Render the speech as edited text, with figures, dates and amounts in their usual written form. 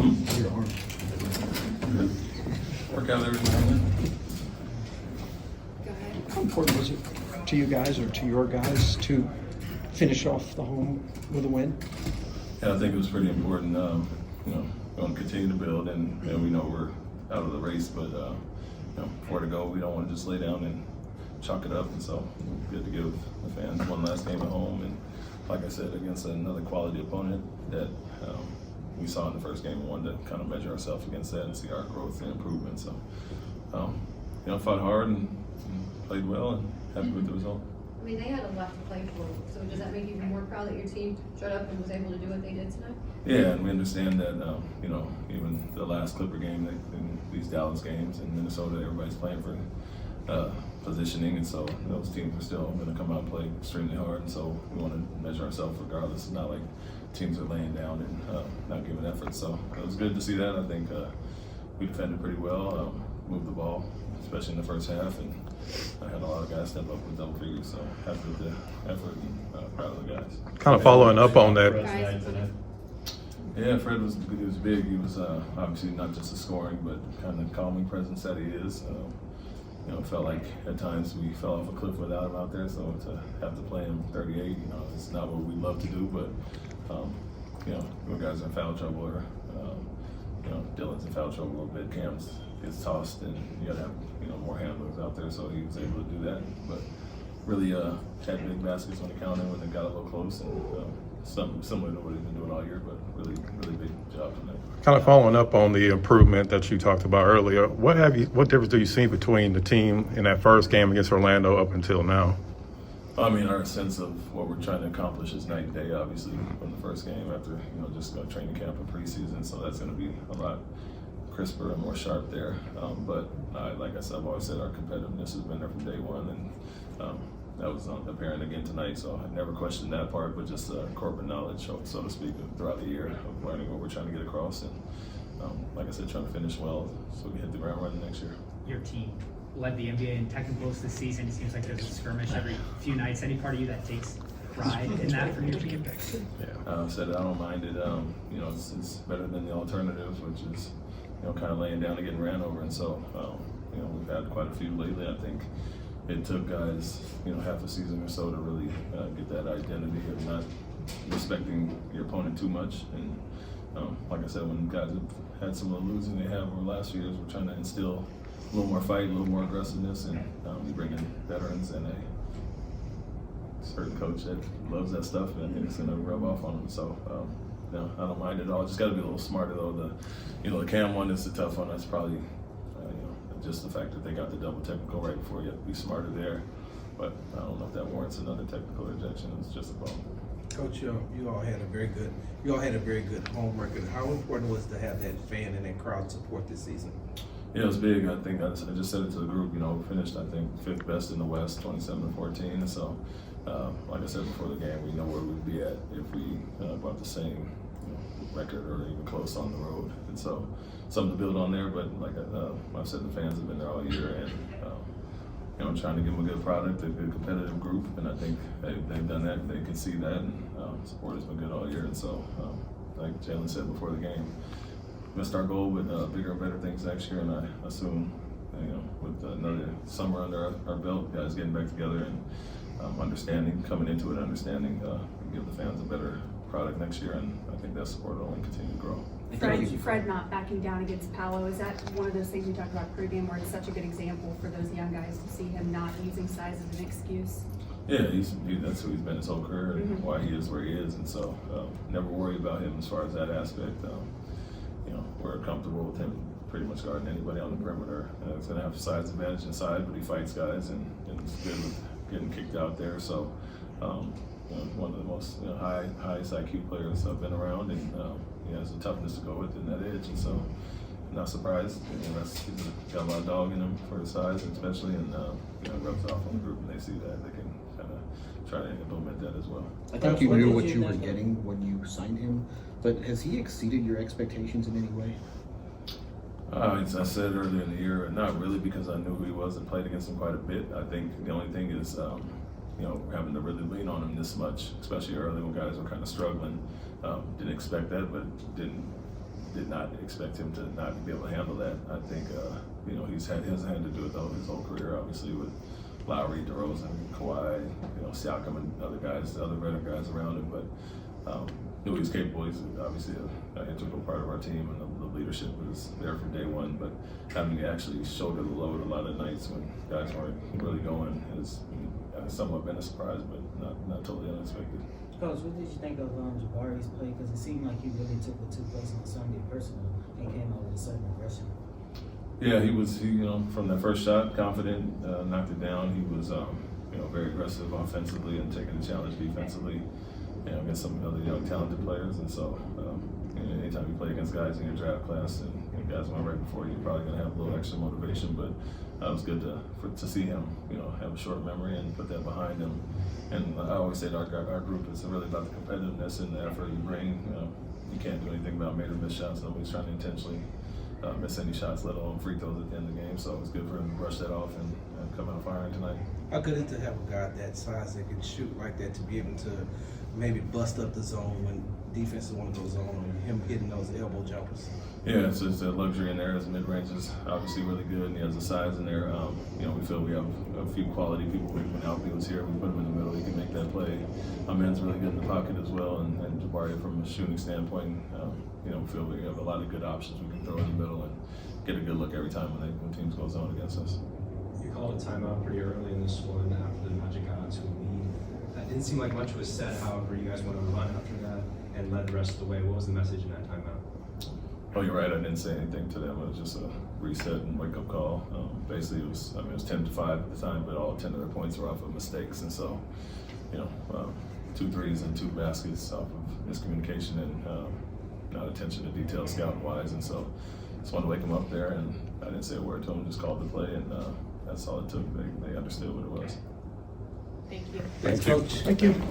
Your arm. Work out every now and then. Go ahead. How important was it to you guys or to your guys to finish off the home with a win? Yeah, I think it was pretty important. Going to continue to build, and we know we're out of the race, but 4 to go. We don't want to just lay down and chalk it up, and so good to give the fans one last game at home. And like I said, against another quality opponent that we saw in the first game, and wanted to kind of measure ourselves against that and see our growth and improvement. So, fought hard and played well, and happy with the result. I mean, they had a lot to play for, so does that make you even more proud that your team showed up and was able to do what they did tonight? Yeah, and we understand that, even the last Clipper game, in these Dallas games in Minnesota, everybody's playing for positioning, and so those teams are still going to come out and play extremely hard, and so we want to measure ourselves regardless. It's not like teams are laying down and not giving effort, so it was good to see that. I think we defended pretty well, moved the ball, especially in the first half, and I had a lot of guys step up with double figures, so happy with the effort and proud of the guys. Kind of following up on that. Yeah, Fred was big. He was obviously not just a scoring, but kind of calming presence that he is. It felt like at times we fell off a cliff without him out there, so to have to play him 38, it's not what we love to do, but when guys are in foul trouble or Dylan's in foul trouble a little bit, Cam's gets tossed, and you got to have more handlers out there, so he was able to do that. But really had big baskets when he counted when they got a little close, and something similar to what he's been doing all year, but really big job tonight. Kind of following up on the improvement that you talked about earlier, what difference do you see between the team in that first game against Orlando up until now? I mean, our sense of what we're trying to accomplish is night and day, obviously, from the first game after, just training camp and preseason. So that's going to be a lot crisper and more sharp there. But like I said, I've always said our competitiveness has been there from day one, and that was apparent again tonight. So I never questioned that part, but just corporate knowledge, so to speak, throughout the year of learning what we're trying to get across. And like I said, trying to finish well so we can hit the ground running next year. Your team led the NBA in technicals this season. It seems like there's a skirmish every few nights. Any part of you that takes pride in that from your team? Yeah. Said I don't mind it. It's better than the alternatives, which is kind of laying down and getting ran over. And so we've had quite a few lately. I think it took guys half a season or so to really get that identity of not respecting your opponent too much. And like I said, when guys have had some of the losing they have over the last few years, we're trying to instill a little more fight, a little more aggressiveness, and we bring in veterans and a certain coach that loves that stuff, and I think it's going to rub off on them. So, I don't mind it at all. Just got to be a little smarter though. The Cam one is the tough one. That's probably just the fact that they got the double technical right before. You have to be smarter there. But I don't know if that warrants another technical rejection. It's just a problem. Coach, you all had a very good home record. How important was it to have that fan and that crowd support this season? Yeah, it was big. I think I just said it to the group. We finished, I think, 5th best in the West, 27-14. And so, like I said before the game, we know where we'd be at if we brought the same record or even close on the road. And so, something to build on there. But like I've said, the fans have been there all year, and trying to give them a good product, a good competitive group. And I think they've done that. They can see that. And support has been good all year. And so, like Jalen said before the game, missed our goal with bigger and better things next year, and I assume, with another summer under our belt, guys getting back together and coming into it, understanding, give the fans a better product next year, and I think that support will only continue to grow. Fred not backing down against Paolo, is that one of those things we talked about pregame where it's such a good example for those young guys to see him not using size as an excuse? Yeah, that's who he's been his whole career, and why he is where he is, and so never worry about him as far as that aspect. We're comfortable with him pretty much guarding anybody on the perimeter. He's going to have size advantage inside, but he fights guys, and he's good with getting kicked out there. So, one of the most highest IQ players I've been around, and he has the toughness to go with in that edge. And so, not surprised. He's got a lot of dog in him for his size, especially, and rubs off on the group, and they see that. They can kind of try to implement that as well. I think you knew what you were getting when you signed him, but has he exceeded your expectations in any way? As I said earlier in the year, not really, because I knew who he was and played against him quite a bit. I think the only thing is, having to really lean on him this much, especially early when guys were kind of struggling. Didn't expect that, but didn't not expect him to not be able to handle that. I think, you know, he's had his hand to do it though his whole career, obviously with Lowry, DeRozan, Kawhi, you know, Siakam and other guys, the other veteran guys around him. But knew he was capable. He's obviously an integral part of our team, and the leadership was there from day one. But having to actually shoulder the load a lot of nights when guys weren't really going has somewhat been a surprise, but not totally unexpected. Coach, what did you think of Jabari's play? Because it seemed like he really took place on Sunday personal and came out with a certain aggression. Yeah, he you know, from that first shot, confident, knocked it down. He was, you know, very aggressive offensively and taking the challenge defensively, you know, against some other young, talented players. And so, you know, anytime you play against guys in your draft class and guys went right before you, you're probably going to have a little extra motivation. But it was good to see him, you know, have a short memory and put that behind him. And I always say that our group is really about the competitiveness and the effort you bring. You can't do anything about made or missed shots. Nobody's trying to intentionally miss any shots, let alone free throws at the end of the game. So it was good for him to brush that off and come out firing tonight. How good is it to have a guy that size that can shoot like that, to be able to maybe bust up the zone when defenses want to go zone on him, hitting those elbow jumpers? Yeah, it's just a luxury in there. His mid-range is obviously really good, and he has the size in there. You know, we feel we have a few quality people. When Alfie was here, we put him in the middle. He can make that play. Man's really good in the pocket as well, and Jabari from a shooting standpoint, you know, we feel we have a lot of good options we can throw in the middle and get a good look every time when teams go zone against us. You called a timeout pretty early in this one after the Magic got into a lead. It didn't seem like much was said. However, you guys went on a run after that and led the rest of the way. What was the message in that timeout? Oh, you're right. I didn't say anything to them. It was just a reset and wake-up call. Basically, it was 10-5 at the time, but all 10 of their points were off of mistakes. And so, you know, 2 threes and 2 baskets off of miscommunication and not attention to detail scouting-wise. And so, just wanted to wake them up there, and I didn't say a word to them. Just called the play, and that's all it took. They understood what it was. Thank you. Thank you. Thank you.